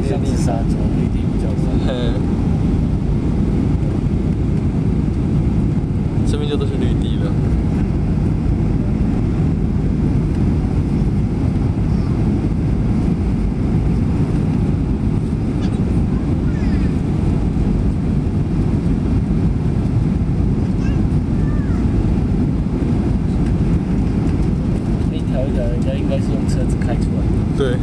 像是沙洲，绿地比较少。这边就都是绿地了。一条一条，人家应该是用车子开出来的。对。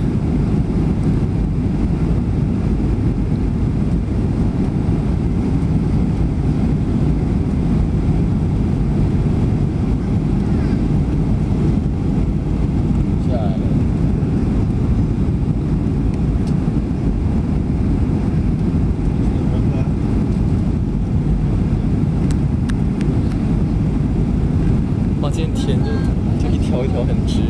哇，今天田就一条一条很直。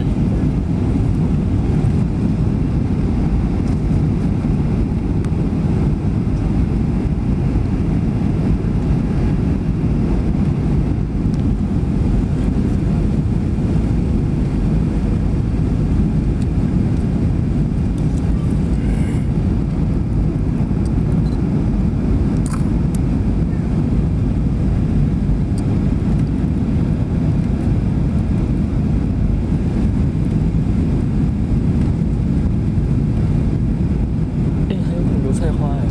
菜花哎，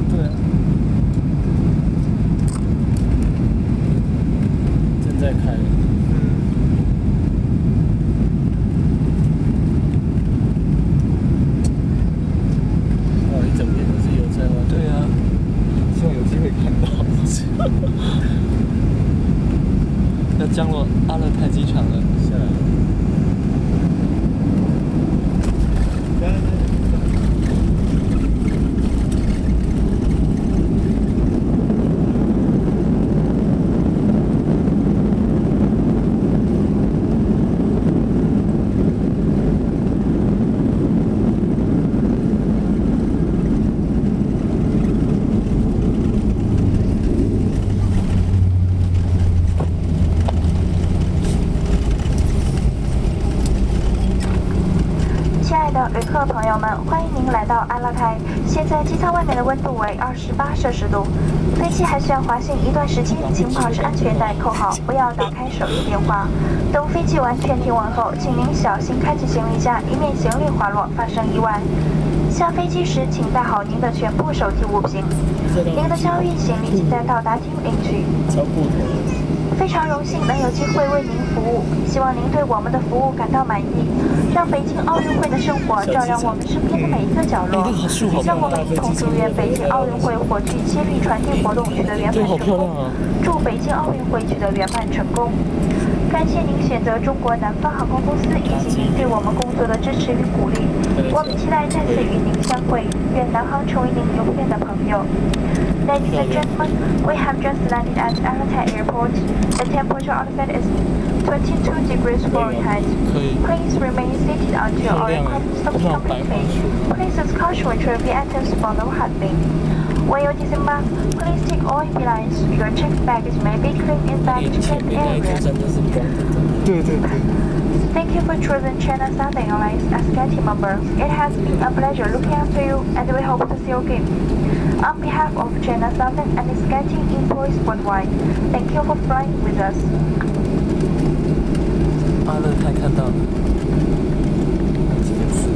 对啊，正在开。哇，一整片都是油菜花。对啊，希望有机会看到。要降落阿勒泰机场了，下来。亲爱的旅客朋友们，欢迎您来到阿勒泰。现在机舱外面的温度为28摄氏度，飞机还需要滑行一段时间，请保持安全带扣好，不要打开手机电话。等飞机完全停稳后，请您小心开启行李架，以免行李滑落发生意外。下飞机时，请带好您的全部手提物品。您的交运行李请在到达厅领取。非常荣幸能有机会为您服务，希望您对我们的服务感到满意，让北京奥运会的圣火照亮我们身边的每一个角落，让我们一同祝愿北京奥运会火炬接力传递活动取得圆满成功，祝北京奥运会取得圆满成功。感谢您选择中国南方航空公司以及您对我们工作的支持与鼓励，我们期待再次与您相会，愿南航成为您永远的朋友。Ladies and gentlemen, we have just landed at Almaty Airport. The temperature outside is 22 degrees Fahrenheit. Please remain seated until our aircraft stops completely. Please use caution when the items below have been. When you disembark, please take all your belongings. Your checked baggage may be cleaned in baggage claim area. 对。Thank you for choosing China Southern Airlines as SkyTeam member. It has been a pleasure looking after you, and we hope to see you again. On behalf of China Southern and SkyTeam employees worldwide, thank you for flying with us. 阿勒泰看到了，几个字。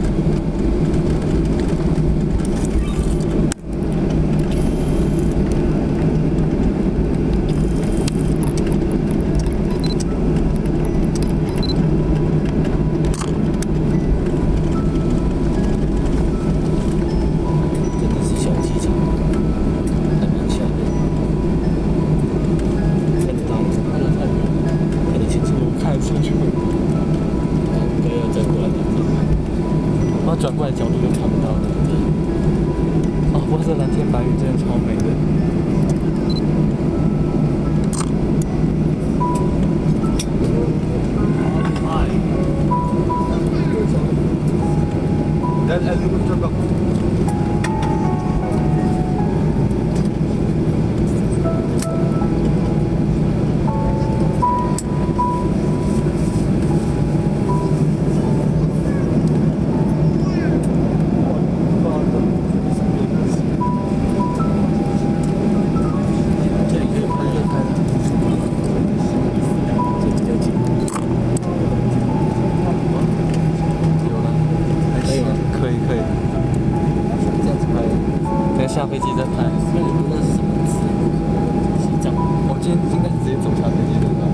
今天应该是直接走下飞机的吧？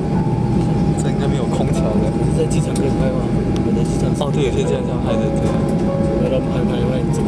这应该没有空调的。可是在机场可以拍吗？有的机场哦，对，有些这样拍的，对。有人拍，万一走